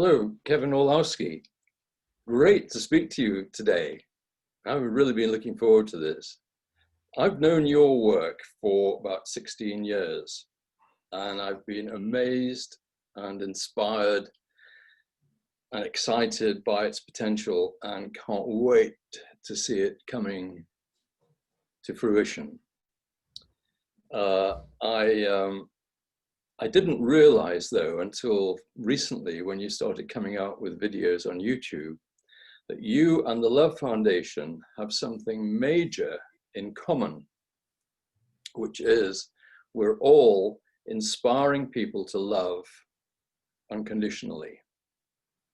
Hello, Kevin Orlowski. Great to speak to you today. I've really been looking forward to this. I've known your work for about 16 years, and I've been amazed and inspired and excited by its potential and can't wait to see it coming to fruition. I didn't realize, though, until recently when you started coming out with videos on YouTube, that you and the Love Foundation have something major in common, which is we're all inspiring people to love unconditionally.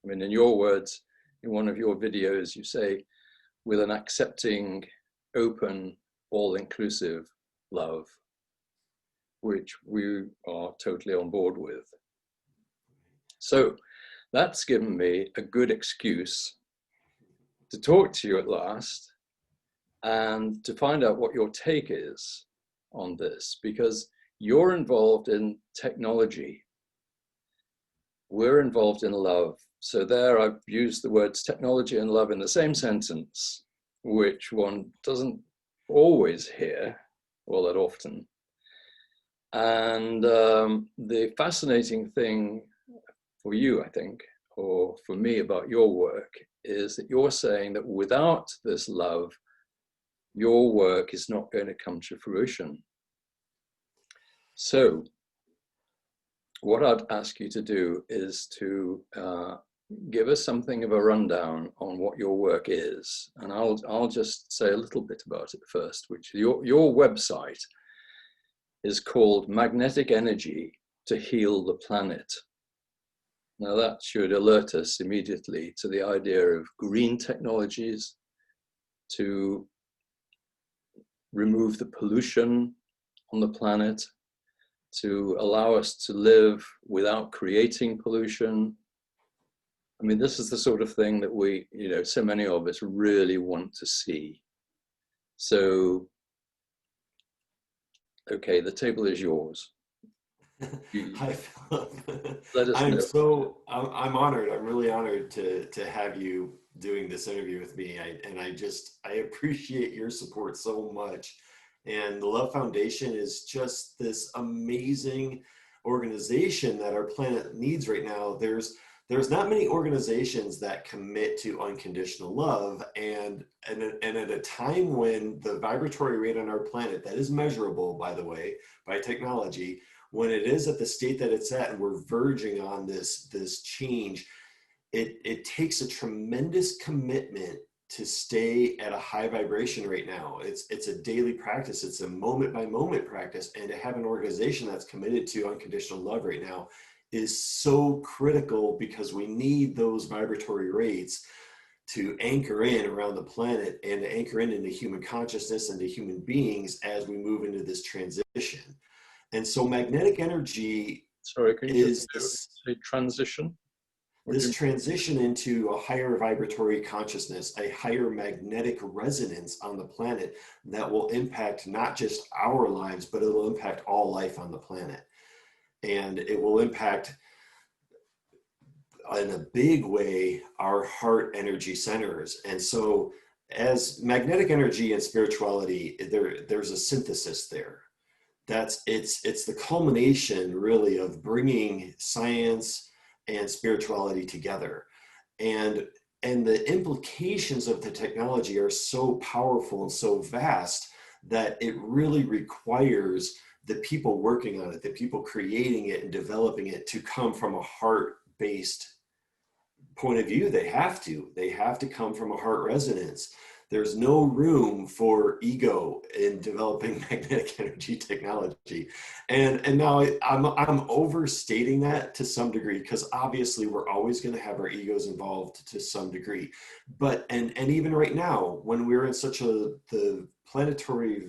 I mean, in your words, in one of your videos, you say, with an accepting, open, all-inclusive love, which we are totally on board with. So that's given me a good excuse to talk to you at last and to find out what your take is on this, because you're involved in technology. We're involved in love. So there I've used the words technology and love in the same sentence, which one doesn't always hear all that often. And the fascinating thing for you, I think, or for me about your work, is that you're saying that without this love, your work is not going to come to fruition. So what I'd ask you to do is to give us something of a rundown on what your work is. And I'll just say a little bit about it first, which your website is called Magnetic Energy to Heal the Planet. Now that should alert us immediately to the idea of green technologies to remove the pollution on the planet, to allow us to live without creating pollution. I mean, this is the sort of thing that we, so many of us really want to see. So, okay, the table is yours. Hi, Philip. Let us know. I'm honored. I'm really honored to have you doing this interview with me. I appreciate your support so much. And the Love Foundation is just this amazing organization that our planet needs right now. There's not many organizations that commit to unconditional love, and at a time when the vibratory rate on our planet, that is measurable, by the way, by technology, when it is at the state that it's at and we're verging on this change, it takes a tremendous commitment to stay at a high vibration right now. It's a daily practice. It's a moment by moment practice. And to have an organization that's committed to unconditional love right now is so critical, because we need those vibratory rates to anchor in around the planet and to anchor in into human consciousness and to human beings as we move into this transition. And so magnetic energy is a transition? This transition into a higher vibratory consciousness, a higher magnetic resonance on the planet that will impact not just our lives, but it will impact all life on the planet. And it will impact, in a big way, our heart energy centers. And so as magnetic energy and spirituality, there's a synthesis there. It's the culmination really of bringing science and spirituality together. And the implications of the technology are so powerful and so vast that it really requires the people working on it, the people creating it and developing it, to come from a heart-based point of view. They have to come from a heart resonance. There's no room for ego in developing magnetic energy technology. And now I'm overstating that to some degree, because obviously we're always going to have our egos involved to some degree. But and even right now, when we're in such the planetary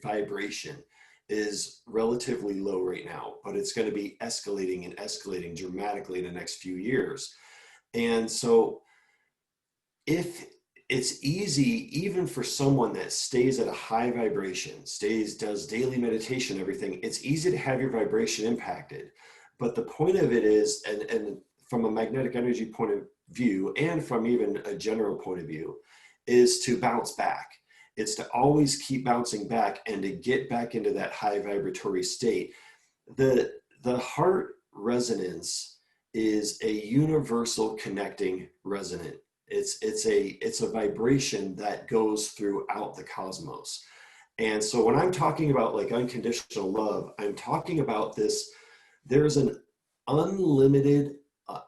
vibration is relatively low right now, but it's going to be escalating and escalating dramatically in the next few years. And so if it's easy, even for someone that stays at a high vibration, does daily meditation, everything, it's easy to have your vibration impacted. But the point of it is, and from a magnetic energy point of view, and from even a general point of view, is to bounce back. It's to always keep bouncing back and to get back into that high vibratory state. The heart resonance is a universal connecting resonant. It's a vibration that goes throughout the cosmos. And so when I'm talking about like unconditional love, I'm talking about this, there's an unlimited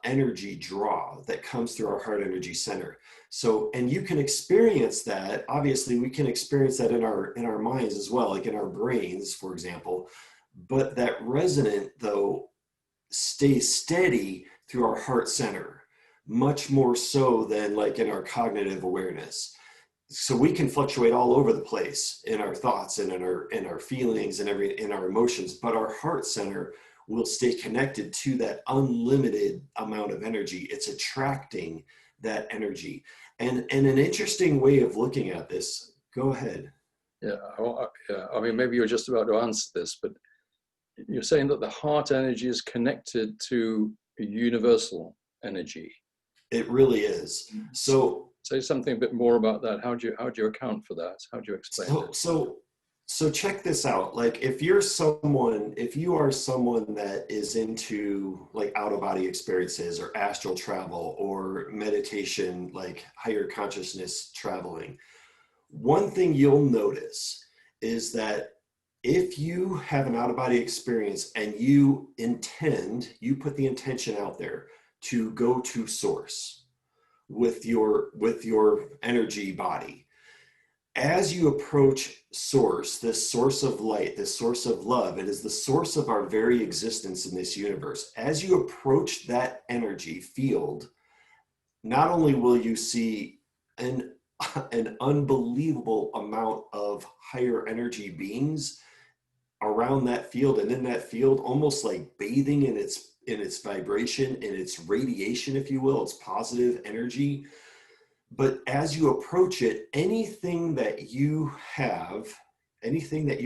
energy draw that comes through our heart energy center. So, and you can experience that. Obviously, we can experience that in our minds as well, like in our brains, for example. But that resonant, though, stays steady through our heart center, much more so than like in our cognitive awareness. So we can fluctuate all over the place in our thoughts and in our feelings and in our emotions, but our heart center will stay connected to that unlimited amount of energy. It's attracting that energy. And an interesting way of looking at this, go ahead. Yeah, I mean, maybe you're just about to answer this, but you're saying that the heart energy is connected to a universal energy. It really is. So say something a bit more about that. How do you account for that? How do you explain it? So check this out. Like if you are someone that is into like out of body experiences or astral travel or meditation, like higher consciousness traveling, one thing you'll notice is that if you have an out of body experience and you put the intention out there to go to source with your energy body, as you approach source, this source of light, this source of love, it is the source of our very existence in this universe. As you approach that energy field, not only will you see an unbelievable amount of higher energy beings around that field and in that field, almost like bathing in its vibration, in its radiation, if you will, its positive energy. But as you approach it, anything that you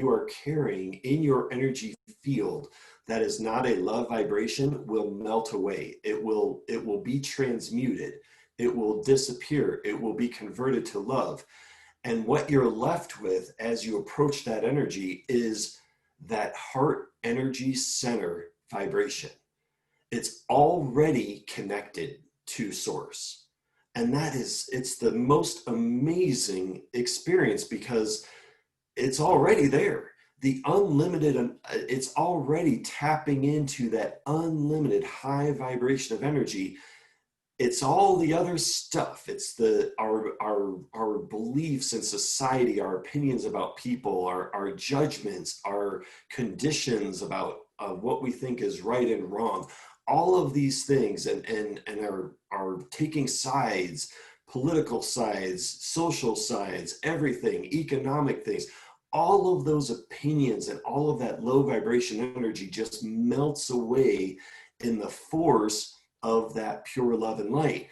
are carrying in your energy field that is not a love vibration will melt away. It will be transmuted. It will disappear. It will be converted to love. And what you're left with as you approach that energy is that heart energy center vibration. It's already connected to source. And it's the most amazing experience because it's already there. The unlimited, it's already tapping into that unlimited high vibration of energy. It's all the other stuff. It's our beliefs in society, our opinions about people, our judgments, our conditions about what we think is right and wrong. All of these things and are taking sides, political sides, social sides, everything, economic things. All of those opinions and all of that low vibration energy just melts away in the force of that pure love and light.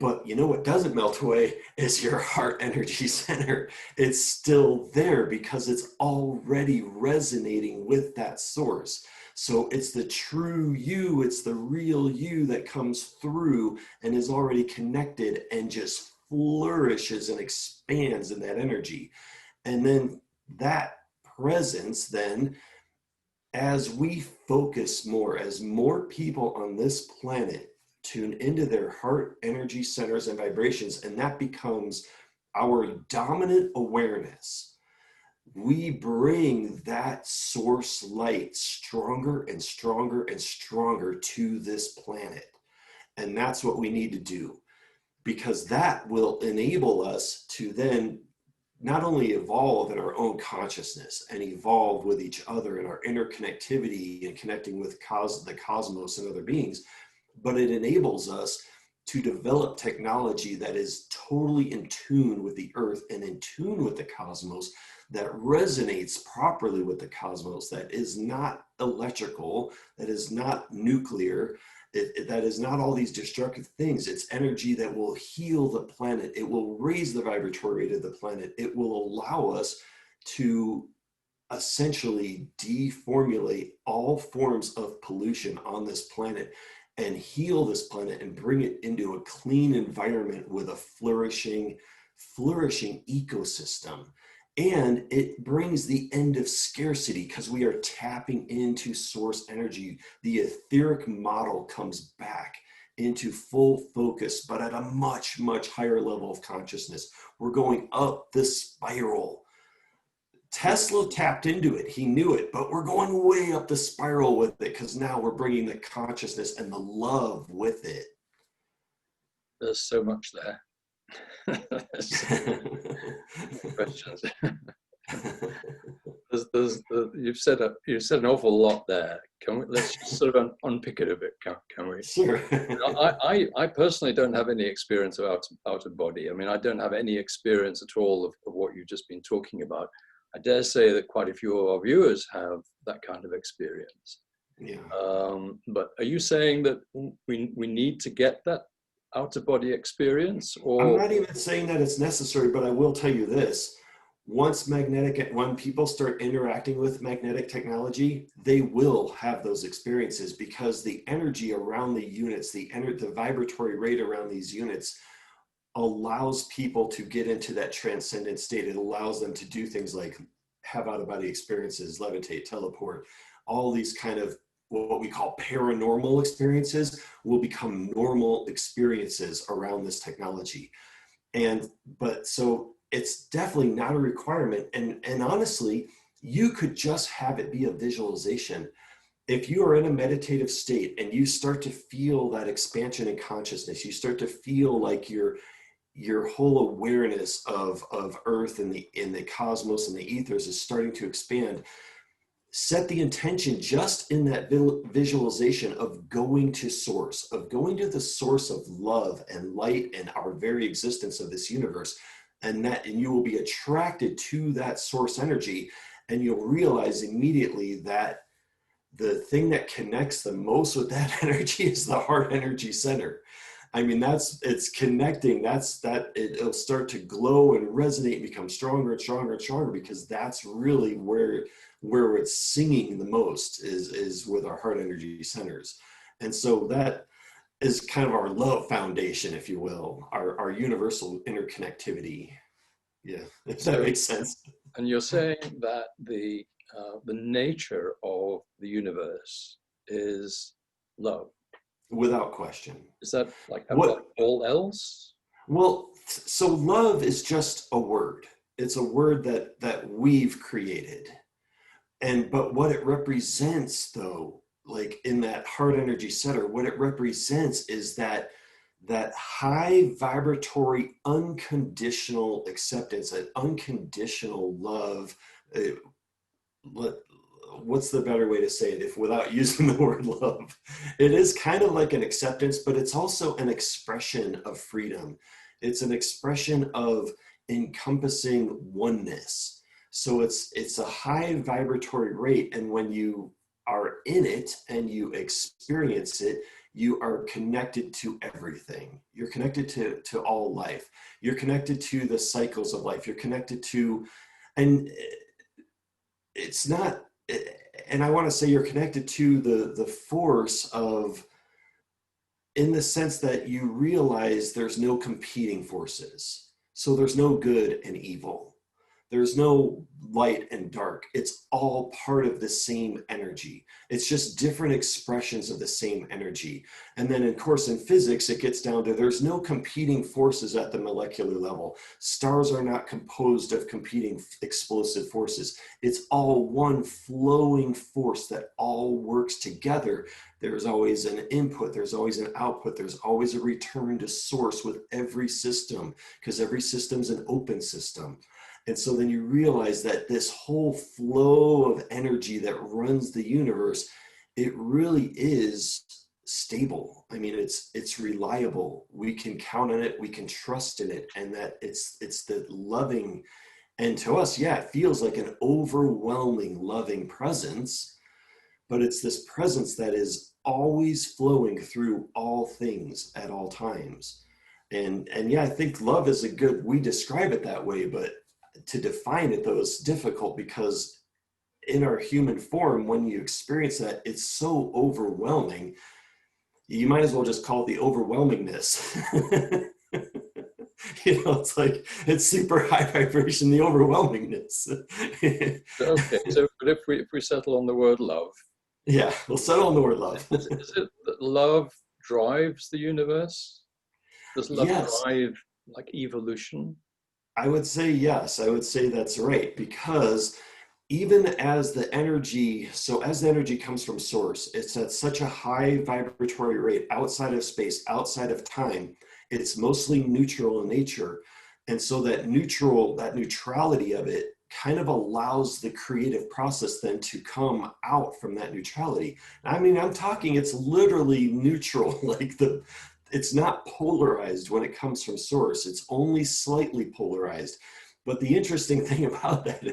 But you know what doesn't melt away is your heart energy center. It's still there because it's already resonating with that source. So it's the true you, it's the real you that comes through and is already connected and just flourishes and expands in that energy. And then that presence then, as we focus more, as more people on this planet tune into their heart energy centers and vibrations, and that becomes our dominant awareness, we bring that source light stronger and stronger and stronger to this planet. And that's what we need to do, because that will enable us to then not only evolve in our own consciousness and evolve with each other in our interconnectivity and connecting with the cosmos and other beings, but it enables us to develop technology that is totally in tune with the earth and in tune with the cosmos, that resonates properly with the cosmos, that is not electrical, that is not nuclear, that is not all these destructive things. It's energy that will heal the planet. It will raise the vibratory rate of the planet. It will allow us to essentially deformulate all forms of pollution on this planet and heal this planet and bring it into a clean environment with a flourishing ecosystem. And it brings the end of scarcity because we are tapping into source energy. The etheric model comes back into full focus, but at a much, much higher level of consciousness. We're going up this spiral. Tesla tapped into it. He knew it, but we're going way up the spiral with it because now we're bringing the consciousness and the love with it. There's so much there. Questions. You've said an awful lot there. Let's just sort of unpick it a bit, can we? Sure. I personally don't have any experience of out of body. I mean, I don't have any experience at all of what you've just been talking about. I dare say that quite a few of our viewers have that kind of experience. Yeah. But are you saying that we need to get that out of body experience? Or I'm not even saying that it's necessary, but I will tell you this. When people start interacting with magnetic technology, they will have those experiences because the energy around the units, the vibratory rate around these units allows people to get into that transcendent state. It allows them to do things like have out-of-body experiences, levitate, teleport, all these kind of what we call paranormal experiences will become normal experiences around this technology. But so it's definitely not a requirement. And honestly, you could just have it be a visualization. If you are in a meditative state and you start to feel that expansion in consciousness, you start to feel like your whole awareness of Earth and the cosmos and the ethers is starting to expand, set the intention just in that visualization of going to source, of going to the source of love and light and our very existence of this universe. And you will be attracted to that source energy, and you'll realize immediately that the thing that connects the most with that energy is the heart energy center. I mean, it's connecting. It'll start to glow and resonate and become stronger and stronger and stronger, because that's really where it's singing the most is with our heart energy centers. And so that is kind of our love foundation, if you will, our universal interconnectivity. Yeah, if that makes sense. And you're saying that the nature of the universe is love. Without question. Is that like above all else? Well, so love is just a word. It's a word that we've created. But what it represents, though, like in that heart energy center, what it represents is that high vibratory unconditional acceptance, that unconditional love. What's the better way to say it if without using the word love? It is kind of like an acceptance, but it's also an expression of freedom. It's an expression of encompassing oneness. So it's a high vibratory rate, and when you are in it and you experience it, you are connected to everything. You're connected to all life. You're connected to the cycles of life. You're connected to, and it's not, and I want to say you're connected to the force of, in the sense that you realize there's no competing forces. So there's no good and evil. There's no light and dark. It's all part of the same energy. It's just different expressions of the same energy. And then, of course, in physics, it gets down to there's no competing forces at the molecular level. Stars are not composed of competing explosive forces. It's all one flowing force that all works together. There's always an input, there's always an output, there's always a return to source with every system, because every system's an open system. And so then you realize that this whole flow of energy that runs the universe, it really is stable. I mean, it's reliable. We can count on it. We can trust in it. And that it's the loving, and to us, yeah, it feels like an overwhelming loving presence, but it's this presence that is always flowing through all things at all times. And yeah, I think love is we describe it that way, but to define it, though, is difficult, because in our human form, when you experience that, it's so overwhelming. You might as well just call it the overwhelmingness. You know, it's like, it's super high vibration, the overwhelmingness. Okay, so but if we settle on the word love, Yeah, we'll settle on the word love. is it that love drives the universe? Does love Yes, drive like evolution? I would say yes. I would say that's right, because even as the energy, so as the energy comes from source, it's at such a high vibratory rate outside of space, outside of time. It's mostly neutral in nature. And so that neutrality of it kind of allows the creative process then to come out from that neutrality. I mean, I'm talking, it's literally neutral, like it's not polarized when it comes from source. It's only slightly polarized. But the interesting thing about that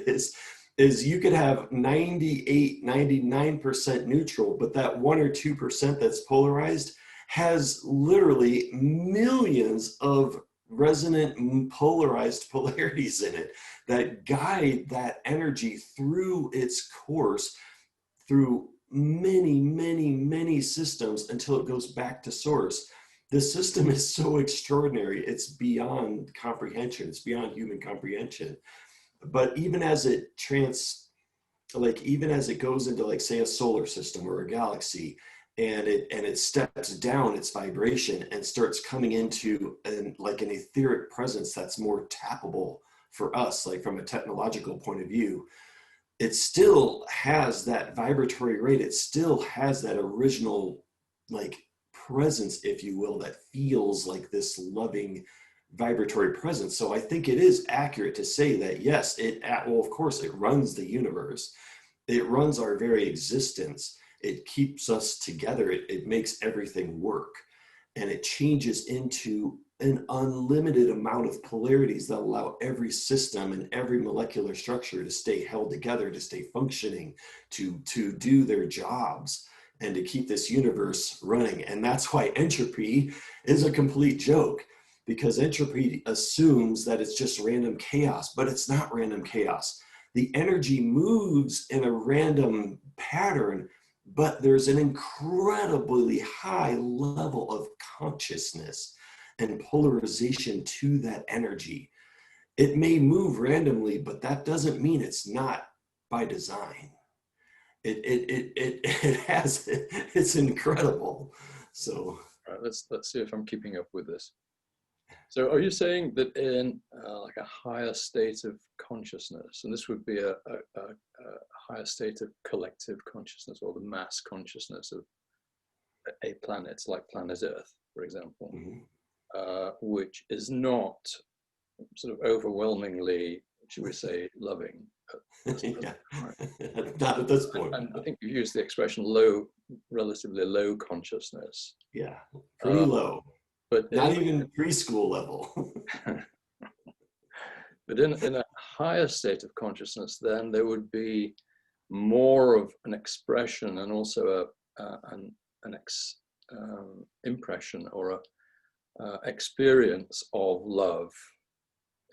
is you could have 98, 99% neutral, but that 1 or 2% that's polarized has literally millions of resonant polarized polarities in it that guide that energy through its course, through many, many, many systems until it goes back to source. The system is so extraordinary. It's beyond comprehension. It's beyond human comprehension. But even as it even as it goes into, like, say, a solar system or a galaxy, and it steps down its vibration and starts coming into an etheric presence that's more tappable for us, like from a technological point of view, it still has that vibratory rate. It still has that original, like, presence, if you will, that feels like this loving vibratory presence. So I think it is accurate to say that yes, well, of course, it runs the universe. It runs our very existence. It keeps us together. It makes everything work. And it changes into an unlimited amount of polarities that allow every system and every molecular structure to stay held together, to stay functioning, to do their jobs, and to keep this universe running. And that's why entropy is a complete joke, because entropy assumes that it's just random chaos, but it's not random chaos. The energy moves in a random pattern, but there's an incredibly high level of consciousness and polarization to that energy. It may move randomly, but that doesn't mean it's not by design. It has, it's incredible. So All right, let's see if I'm keeping up with this. So are you saying that in like a higher state of consciousness, and this would be a higher state of collective consciousness, or the mass consciousness of a planet like planet Earth, for example, which is not sort of overwhelmingly, should we say, loving? Yeah, right. not at this point. And I think you used the expression low, relatively low consciousness. Yeah, pretty low. But not even preschool level. But in a higher state of consciousness, then there would be more of an expression and also an impression or a experience of love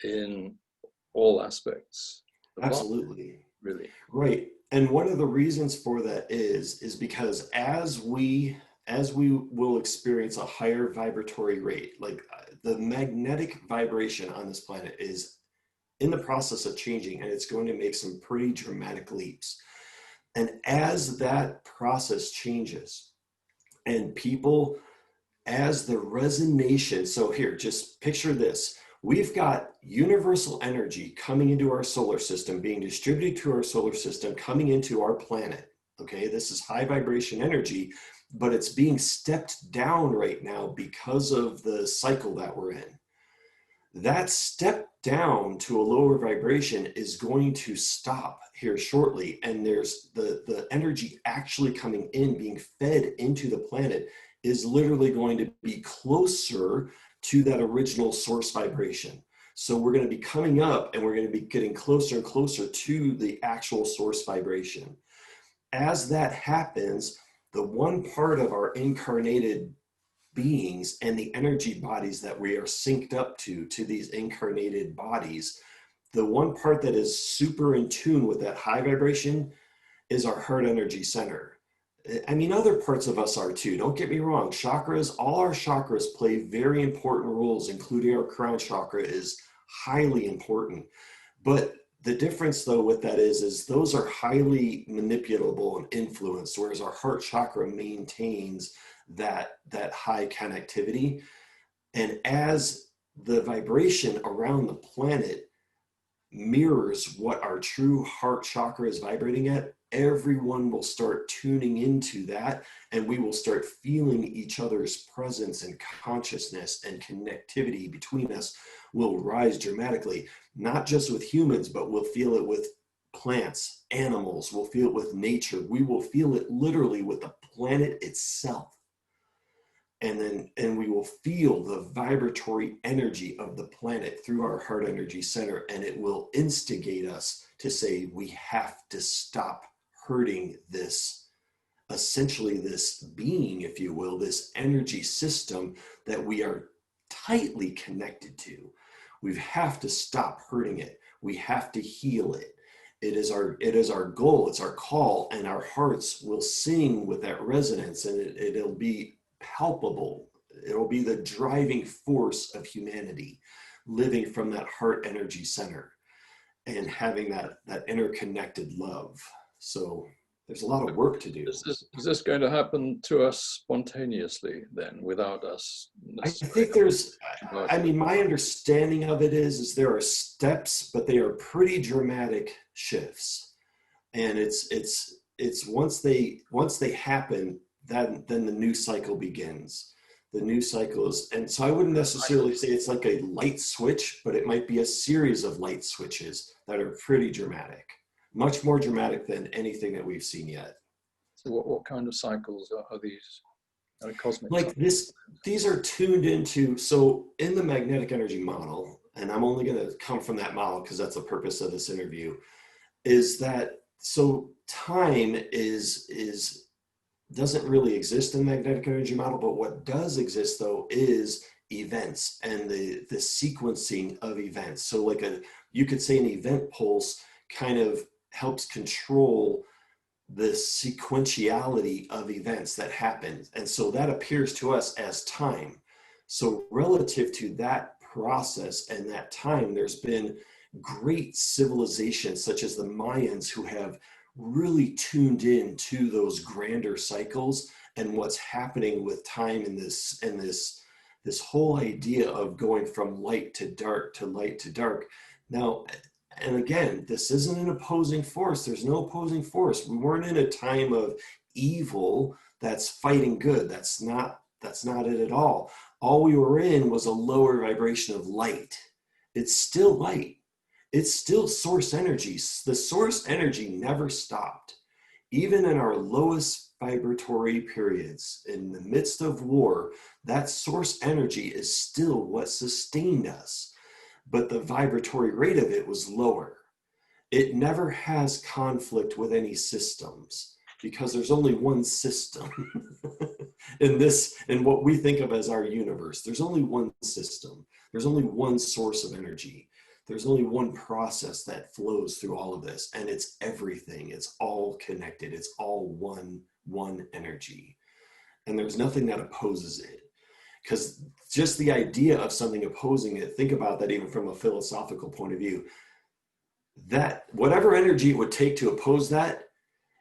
in all aspects of Absolutely. life, really. Right. And one of the reasons for that is because as we will experience a higher vibratory rate, like the magnetic vibration on this planet is in the process of changing, and it's going to make some pretty dramatic leaps. And as that process changes, and people, as the resonation, so here, just picture this. We've got universal energy coming into our solar system, being distributed to our solar system, coming into our planet. Okay, this is high vibration energy, but it's being stepped down right now because of the cycle that we're in. That step down to a lower vibration is going to stop here shortly. And there's the energy actually coming in, being fed into the planet, is literally going to be closer to that original source vibration. So we're going to be coming up and we're going to be getting closer and closer to the actual source vibration. As that happens, the one part of our incarnated beings and the energy bodies that we are synced up to these incarnated bodies, the one part that is super in tune with that high vibration is our heart energy center. I mean, other parts of us are too. Don't get me wrong. Chakras, all our chakras play very important roles, including our crown chakra is highly important. But the difference though with that is those are highly manipulable and influenced, whereas our heart chakra maintains that high connectivity. And as the vibration around the planet mirrors what our true heart chakra is vibrating at, everyone will start tuning into that, and we will start feeling each other's presence and consciousness, and connectivity between us will rise dramatically, not just with humans, but we'll feel it with plants, animals, we'll feel it with nature, we will feel it literally with the planet itself. And we will feel the vibratory energy of the planet through our heart energy center, and it will instigate us to say, we have to stop hurting this, essentially this being, if you will, this energy system that we are tightly connected to. We have to stop hurting it. We have to heal it. It is our goal, it's our call, and our hearts will sing with that resonance, and it'll be palpable. It'll be the driving force of humanity, living from that heart energy center and having that interconnected love. So there's a lot of work to do. Is this going to happen to us spontaneously then, without us? I think I mean, my understanding of it is there are steps, but they are pretty dramatic shifts. And it's once they happen, then the new cycle begins. The new cycle is, and so I wouldn't necessarily say it's like a light switch, but it might be a series of light switches that are pretty dramatic, much more dramatic than anything that we've seen yet. So what kind of cycles are these? Cosmic Like cycles? these are tuned into, so in the magnetic energy model, and I'm only going to come from that model because that's the purpose of this interview, is that, so time doesn't really exist in the magnetic energy model, but what does exist though is events and the sequencing of events. So like you could say an event pulse kind of helps control the sequentiality of events that happen. And so that appears to us as time. So relative to that process and that time, there's been great civilizations such as the Mayans who have really tuned in to those grander cycles and what's happening with time in this whole idea of going from light to dark to light to dark. Now, and again, this isn't an opposing force. There's no opposing force. We weren't in a time of evil that's fighting good. That's not it at all. All we were in was a lower vibration of light. It's still light. It's still source energy. The source energy never stopped. Even in our lowest vibratory periods, in the midst of war, that source energy is still what sustained us. But the vibratory rate of it was lower. It never has conflict with any systems because there's only one system in what we think of as our universe. There's only one system. There's only one source of energy. There's only one process that flows through all of this, and it's everything. It's all connected. It's all one energy. And there's nothing that opposes it. Because just the idea of something opposing it, think about that even from a philosophical point of view, that whatever energy it would take to oppose that,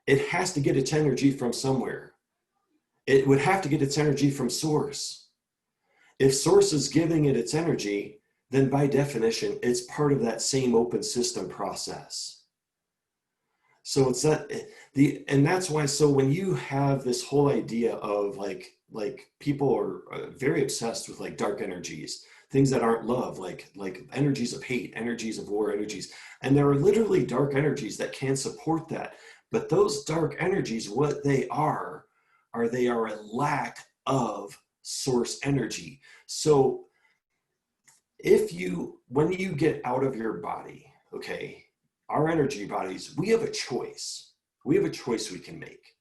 it has to get its energy from somewhere. It would have to get its energy from source. If source is giving it its energy, then by definition, it's part of that same open system process. So it's that and that's why, so when you have this whole idea of like people are very obsessed with like dark energies, things that aren't love, like energies of hate, energies of war, energies, and there are literally dark energies that can support that. But those dark energies, what they are they are a lack of source energy. So when you get out of your body, okay, our energy bodies, we have a choice. We have a choice we can make.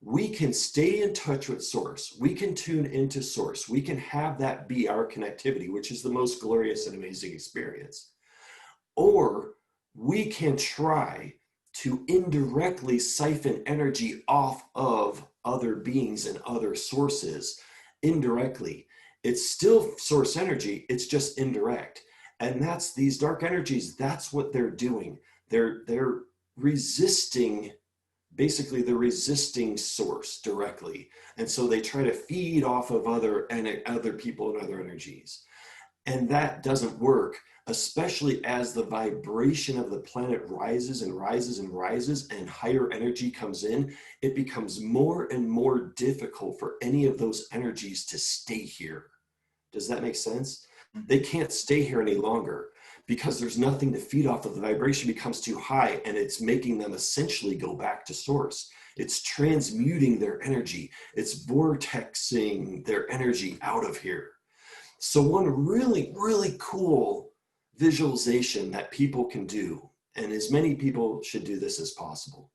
We can stay in touch with source. We can tune into source. We can have that be our connectivity, which is the most glorious and amazing experience. Or we can try to indirectly siphon energy off of other beings and other sources indirectly. It's still source energy, it's just indirect. And that's these dark energies, that's what they're doing. They're resisting, basically they're resisting source directly. And so they try to feed off of other people and other energies. And that doesn't work, especially as the vibration of the planet rises and rises and rises and higher energy comes in. It becomes more and more difficult for any of those energies to stay here. Does that make sense? They can't stay here any longer because there's nothing to feed off of. The vibration becomes too high and it's making them essentially go back to source. It's transmuting their energy. It's vortexing their energy out of here. So one really, really cool visualization that people can do, and as many people should do this as possible.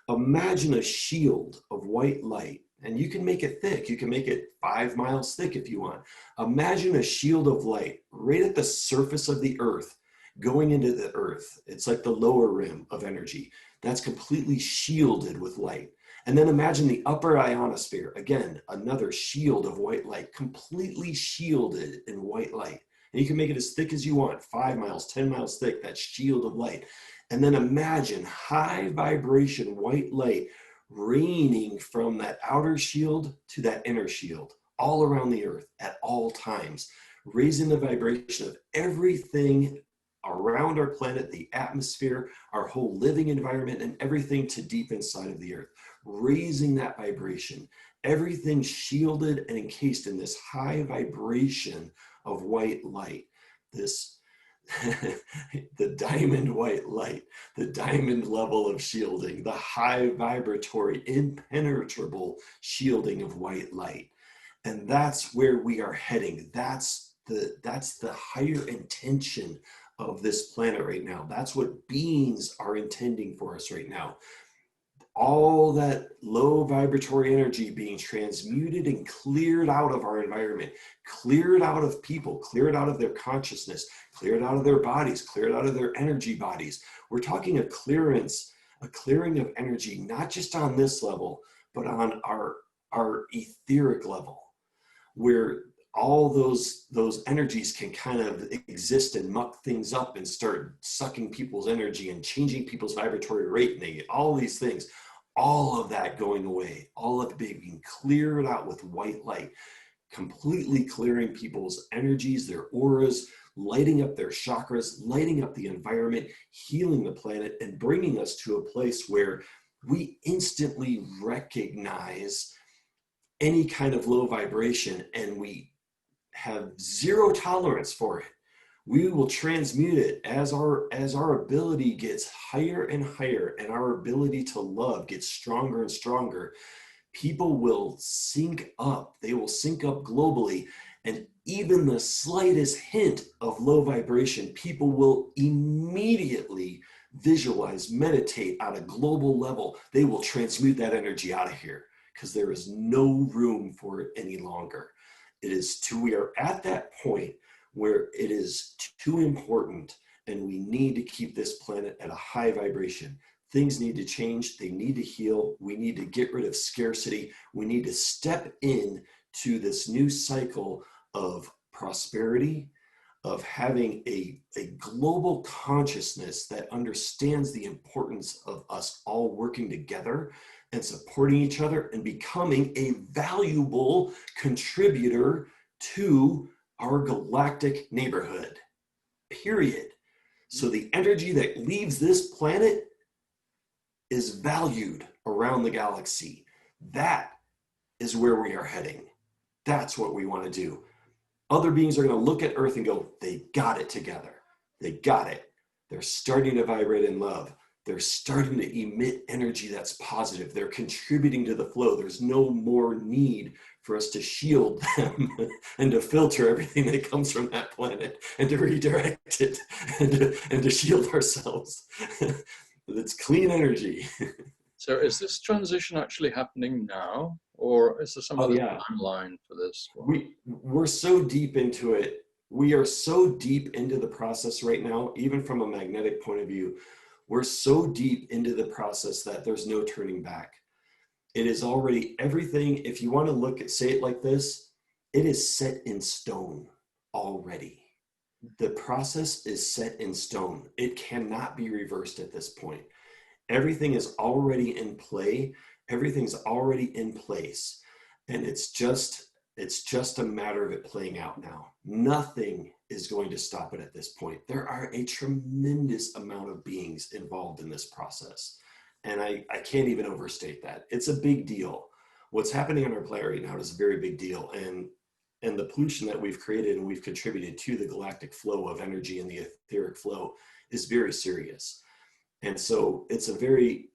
Imagine a shield of white light, and you can make it thick. You can make it 5 miles thick if you want. Imagine a shield of light right at the surface of the earth, going into the earth. It's like the lower rim of energy. That's completely shielded with light. And then imagine the upper ionosphere, again, another shield of white light, completely shielded in white light. And you can make it as thick as you want, 5 miles, 10 miles thick, that shield of light. And then imagine high vibration white light raining from that outer shield to that inner shield, all around the earth at all times, raising the vibration of everything around our planet, the atmosphere, our whole living environment, and everything to deep inside of the earth, raising that vibration, everything shielded and encased in this high vibration of white light, this the diamond white light, the diamond level of shielding, the high vibratory, impenetrable shielding of white light. And that's where we are heading. That's the higher intention of this planet right now. That's what beings are intending for us right now. All that low vibratory energy being transmuted and cleared out of our environment, cleared out of people, cleared out of their consciousness, cleared out of their bodies, cleared out of their energy bodies. We're talking a clearing of energy, not just on this level, but on our etheric level, where all those energies can kind of exist and muck things up and start sucking people's energy and changing people's vibratory rate, and all these things, all of that going away, all of it being cleared out with white light, completely clearing people's energies, their auras, lighting up their chakras, lighting up the environment, healing the planet, and bringing us to a place where we instantly recognize any kind of low vibration and we have zero tolerance for it. We will transmute it as our ability gets higher and higher and our ability to love gets stronger and stronger. People will sync up. They will sync up globally. And even the slightest hint of low vibration, people will immediately visualize, meditate on a global level. They will transmute that energy out of here because there is no room for it any longer. We are at that point where it is too important and we need to keep this planet at a high vibration. Things need to change. They need to heal. We need to get rid of scarcity. We need to step in to this new cycle of prosperity, of having a global consciousness that understands the importance of us all working together and supporting each other and becoming a valuable contributor to our galactic neighborhood, period. So the energy that leaves this planet is valued around the galaxy. That is where we are heading. That's what we want to do. Other beings are going to look at Earth and go, they got it together. They got it. They're starting to vibrate in love. They're starting to emit energy that's positive. They're contributing to the flow. There's no more need for us to shield them and to filter everything that comes from that planet and to redirect it and to shield ourselves. It's clean energy. So is this transition actually happening now, or is there some other timeline for this? We're so deep into it. We are so deep into the process right now, even from a magnetic point of view. We're so deep into the process that there's no turning back. It is already everything. If you want to look at, say it like this, it is set in stone already. The process is set in stone. It cannot be reversed at this point. Everything is already in play. Everything's already in place. And it's just a matter of it playing out now. Nothing is going to stop it at this point. There are a tremendous amount of beings involved in this process. And I can't even overstate that. It's a big deal. What's happening on our planet right now is a very big deal. And the pollution that we've created and we've contributed to the galactic flow of energy and the etheric flow is very serious. And so it's very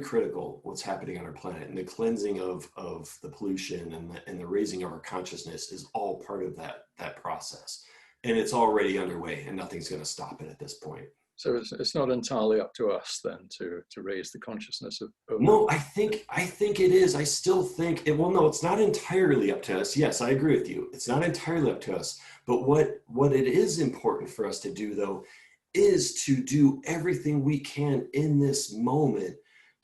critical what's happening on our planet, and the cleansing of the pollution and the raising of our consciousness is all part of that process. And it's already underway, and nothing's going to stop it at this point. So it's not entirely up to us then to raise the consciousness of No, I think it is. I still think it. Well, no, it's not entirely up to us. Yes, I agree with you. It's not entirely up to us. But what it is important for us to do, though, is to do everything we can in this moment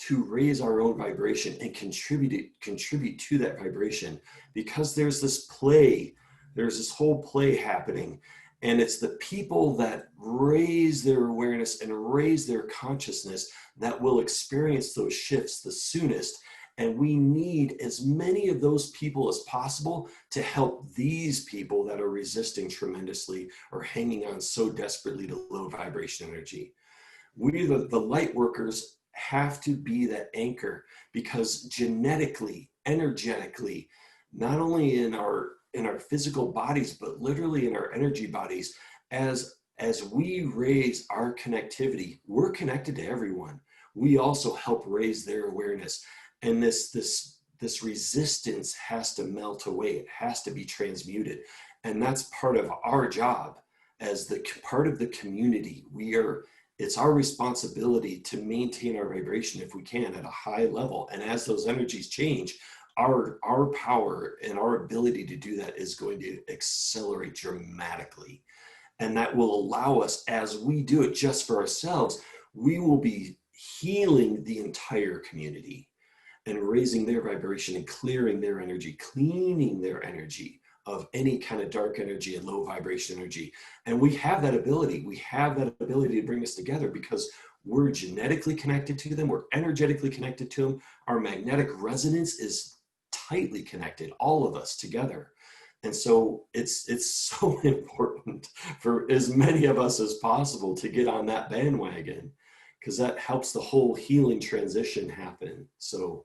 to raise our own vibration and contribute to that vibration, because there's this whole play happening. And it's the people that raise their awareness and raise their consciousness that will experience those shifts the soonest. And we need as many of those people as possible to help these people that are resisting tremendously or hanging on so desperately to low vibration energy. We, the light workers, have to be that anchor, because genetically, energetically, not only in our physical bodies, but literally in our energy bodies, as we raise our connectivity, we're connected to everyone. We also help raise their awareness. And this resistance has to melt away. It has to be transmuted. And that's part of our job as part of the community. It's our responsibility to maintain our vibration if we can at a high level. And as those energies change, our power and our ability to do that is going to accelerate dramatically. And that will allow us, as we do it just for ourselves, we will be healing the entire community and raising their vibration and clearing their energy, cleaning their energy of any kind of dark energy and low vibration energy. And we have that ability. We have that ability to bring us together because we're genetically connected to them. We're energetically connected to them. Our magnetic resonance is tightly connected, all of us together. And so it's so important for as many of us as possible to get on that bandwagon, because that helps the whole healing transition happen. So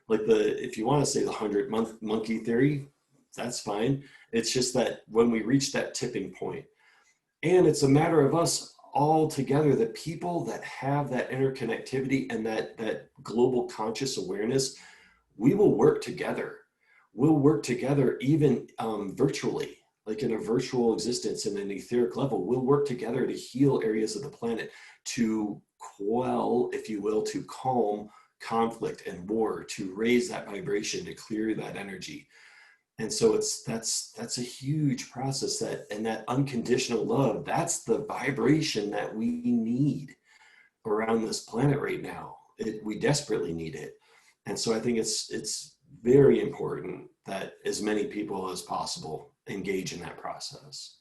like if you want to say the 100-month monkey theory, that's fine. It's just that when we reach that tipping point, and it's a matter of us all together, the people that have that interconnectivity and that global conscious awareness, we will work together. We'll work together even virtually, like in a virtual existence in an etheric level. We'll work together to heal areas of the planet, to quell, if you will, to calm conflict and war, to raise that vibration, to clear that energy. And so that's a huge process, and that unconditional love, that's the vibration that we need around this planet right now. We desperately need it. And so I think it's very important that as many people as possible engage in that process.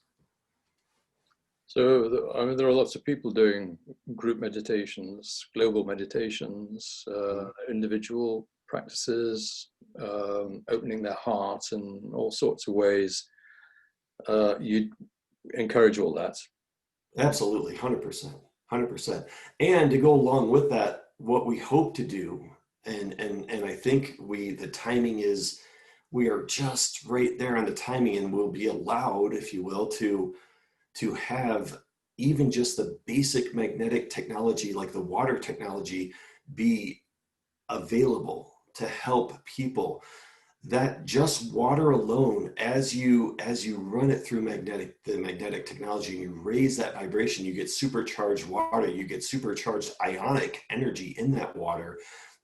So, I mean, there are lots of people doing group meditations, global meditations, individual practices, opening their heart in all sorts of ways. You encourage all that? Absolutely, 100%. And to go along with that, what we hope to do, and I think the timing is, we are just right there on the timing, and we'll be allowed, if you will, to have even just the basic magnetic technology, like the water technology, be available to help people. That just water alone, as you run it through the magnetic technology, and you raise that vibration, you get supercharged water, you get supercharged ionic energy in that water.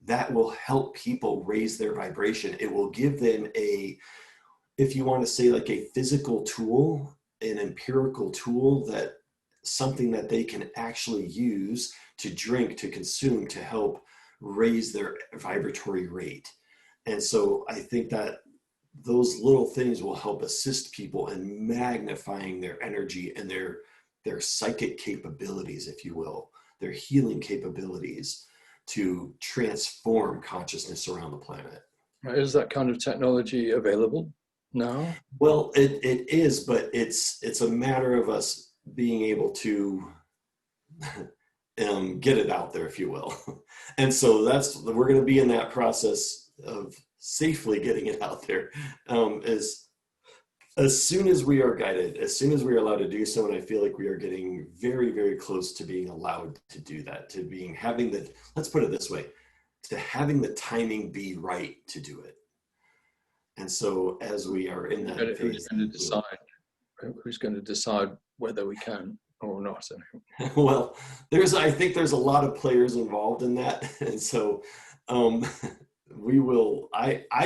That will help people raise their vibration. It will give them if you want to say, like a physical tool, an empirical tool, something that they can actually use to drink, to consume, to help raise their vibratory rate. And so I think that those little things will help assist people in magnifying their energy and their psychic capabilities, if you will, their healing capabilities to transform consciousness around the planet. Is that kind of technology available now? Well, it is, but it's a matter of us being able to get it out there, if you will. And so we're going to be in that process of safely getting it out there, as soon as we are guided, as soon as we are allowed to do so. And I feel like we are getting very, very close to being allowed to do that, to having the, let's put it this way, to having the timing be right to do it. And so as we are in that phase, who's going to decide whether we can or not? Well, I think there's a lot of players involved in that. And so I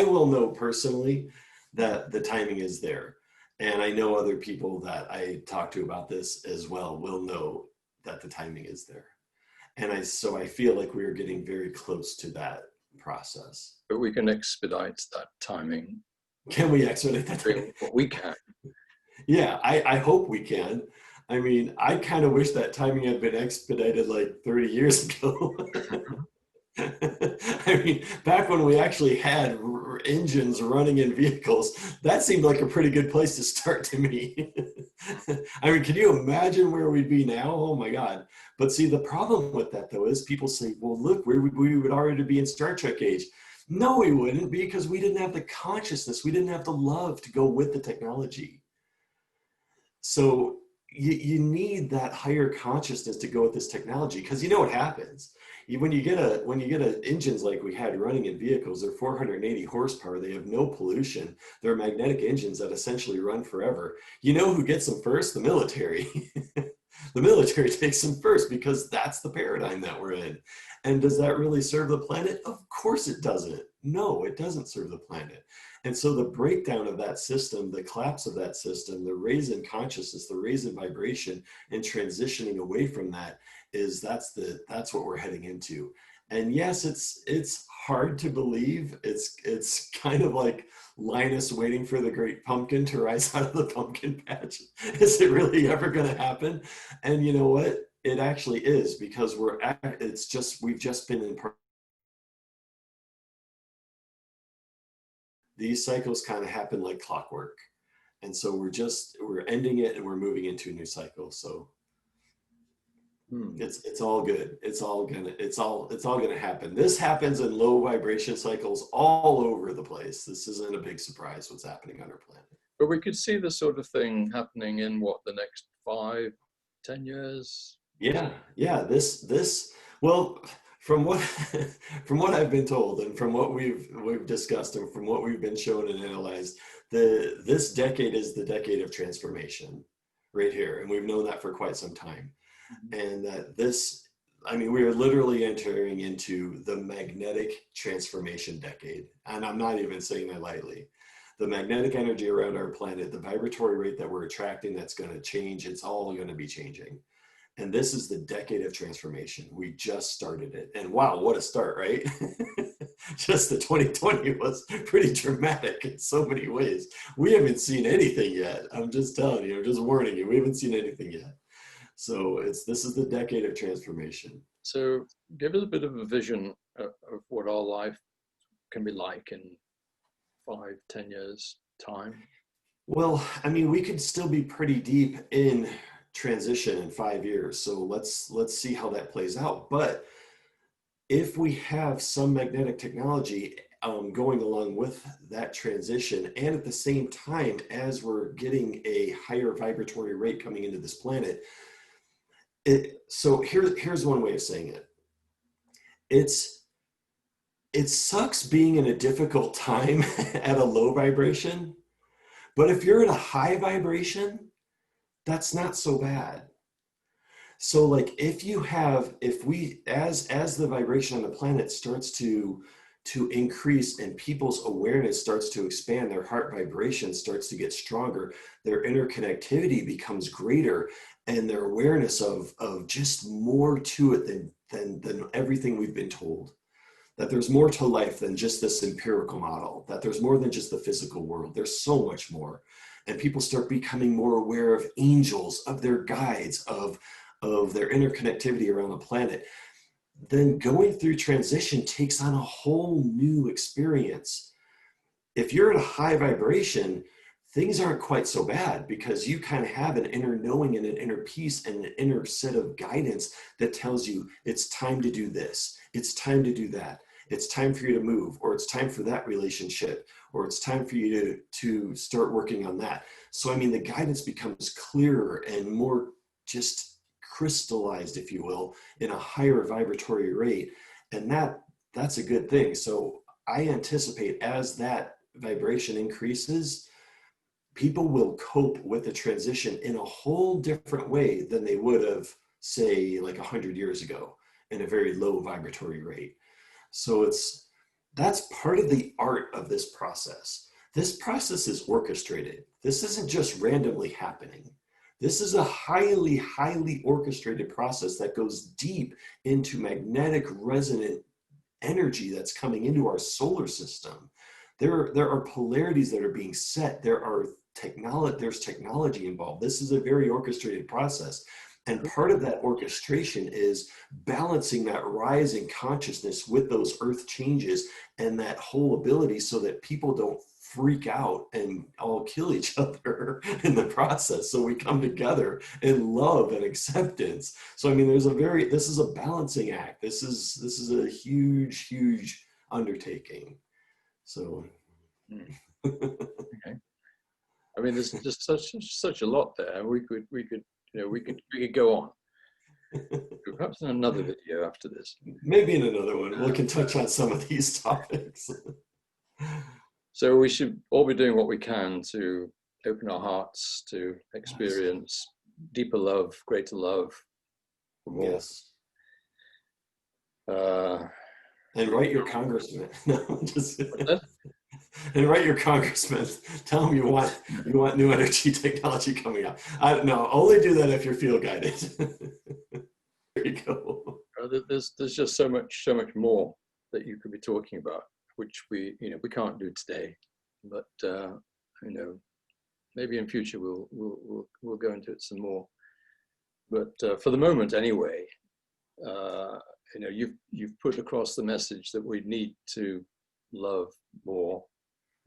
will know personally that the timing is there. And I know other people that I talk to about this as well will know that the timing is there. And so I feel like we are getting very close to that process. But we can expedite that timing. Can we expedite that timing? We can. Yeah, I hope we can. I mean, I kind of wish that timing had been expedited like 30 years ago. I mean, back when we actually had engines running in vehicles, that seemed like a pretty good place to start to me. I mean, can you imagine where we'd be now? Oh my God. But see, the problem with that though is people say, well, look, we would already be in Star Trek age. No, we wouldn't, because we didn't have the consciousness. We didn't have the love to go with the technology. So you need that higher consciousness to go with this technology, because you know what happens. When you get engines like we had running in vehicles, they're 480 horsepower. They have no pollution. They're magnetic engines that essentially run forever. You know who gets them first? The military. The military takes them first because that's the paradigm that we're in. And does that really serve the planet? Of course it doesn't. No, it doesn't serve the planet. And so the breakdown of that system, the collapse of that system, the raise in consciousness, the raise in vibration, and transitioning away from that that's what we're heading into. And yes, it's hard to believe. It's kind of like Linus waiting for the great pumpkin to rise out of the pumpkin patch. Is it really ever going to happen? And you know what? It actually is, because we've just been in part. These cycles kind of happen like clockwork. And so we're ending it and we're moving into a new cycle. So it's all good. It's all gonna happen. This happens in low vibration cycles all over the place. This isn't a big surprise what's happening on our planet. But we could see this sort of thing happening in the next 5-10 years? Yeah. Well, from what I've been told, and from what we've discussed, and from what we've been shown and analyzed, this decade is the decade of transformation right here. And we've known that for quite some time. And that we are literally entering into the magnetic transformation decade. And I'm not even saying that lightly. The magnetic energy around our planet, the vibratory rate that we're attracting, that's going to change. It's all going to be changing. And this is the decade of transformation. We just started it. And wow, what a start, right? Just the 2020 was pretty dramatic in so many ways. We haven't seen anything yet. I'm just telling you, I'm just warning you, we haven't seen anything yet. So this is the decade of transformation. So give us a bit of a vision of what our life can be like in 5-10 years time. Well, I mean, we could still be pretty deep in transition in 5 years. So let's see how that plays out. But if we have some magnetic technology going along with that transition, and at the same time as we're getting a higher vibratory rate coming into this planet, so here's one way of saying it. It sucks being in a difficult time at a low vibration, but if you're at a high vibration, that's not so bad. So like as the vibration on the planet starts to increase and people's awareness starts to expand, their heart vibration starts to get stronger, their interconnectivity becomes greater, and their awareness of just more to it than everything we've been told. that there's more to life than just this empirical model, that there's more than just the physical world. There's so much more. And people start becoming more aware of angels, of their guides, of their interconnectivity around the planet. Then going through transition takes on a whole new experience. If you're at a high vibration, things aren't quite so bad because you kind of have an inner knowing and an inner peace and an inner set of guidance that tells you it's time to do this, it's time to do that, it's time for you to move, or it's time for that relationship, or it's time for you to start working on that. So, I mean, the guidance becomes clearer and more just crystallized, if you will, in a higher vibratory rate. And that's a good thing. So I anticipate as that vibration increases, people will cope with the transition in a whole different way than they would have, say, like 100 years ago in a very low vibratory rate. So that's part of the art of this process. This process is orchestrated. This isn't just randomly happening. This is a highly, highly orchestrated process that goes deep into magnetic resonant energy that's coming into our solar system. There are polarities that are being set. There's technology involved. This is a very orchestrated process. And part of that orchestration is balancing that rise in consciousness with those earth changes and that whole ability so that people don't freak out and all kill each other in the process. So we come together in love and acceptance. So, I mean, this is a balancing act. This is a huge, huge undertaking. So. Okay. I mean, there's just such a lot there. We could go on. Perhaps in another video after this. Maybe in another one, we can touch on some of these topics. So we should all be doing what we can to open our hearts to experience deeper love, greater love. Yes. And write your congressman. No, just. And write your congressman. Tell them you want new energy technology coming out. I don't know. Only do that if you're field guided. There you go. There's just so much more that you could be talking about, which we can't do today. But maybe in future we'll go into it some more. But for the moment, anyway, you've put across the message that we need to love more.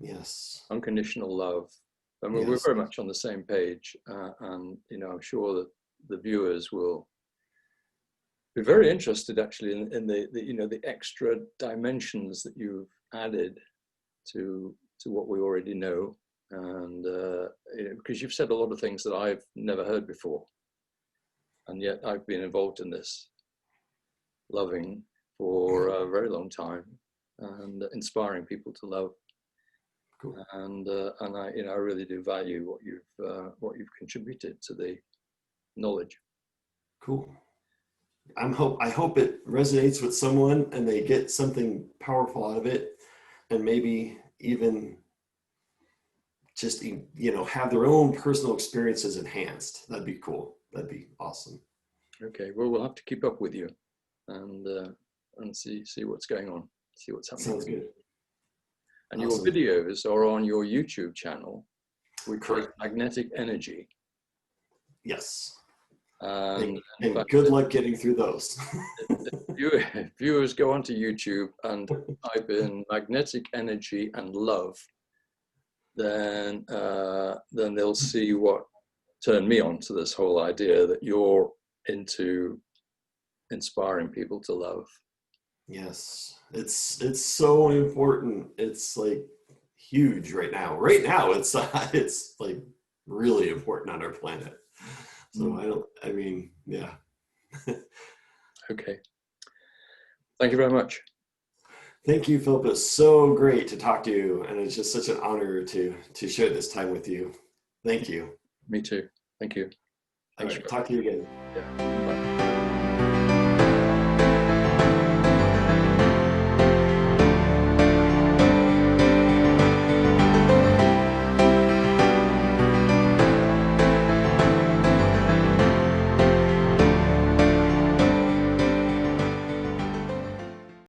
Yes. Unconditional love. I mean, we're very much on the same page, and I'm sure that the viewers will be very interested actually in the extra dimensions that you've added to what we already know, and because you've said a lot of things that I've never heard before, and yet I've been involved in this loving for a very long time and inspiring people to love. Cool. And I really do value what you've contributed to the knowledge. Cool. I hope it resonates with someone and they get something powerful out of it, and maybe even just have their own personal experiences enhanced. That'd be cool. That'd be awesome. Okay. Well, we'll have to keep up with you and see what's going on. See what's happening. Sounds good. And awesome. Your videos are on your YouTube channel, which is Magnetic Energy. Yes. And good luck getting through those. If viewers go onto YouTube and type in magnetic energy and love, then they'll see what turned me on to this whole idea that you're into inspiring people to love. Yes, it's so important. It's like huge right now. Right now, it's like really important on our planet. So yeah. Okay. Thank you very much. Thank you, Philip. It's so great to talk to you, and it's just such an honor to share this time with you. Thank you. Me too. Thank you. Thanks. Right, talk to you again. Yeah. Bye.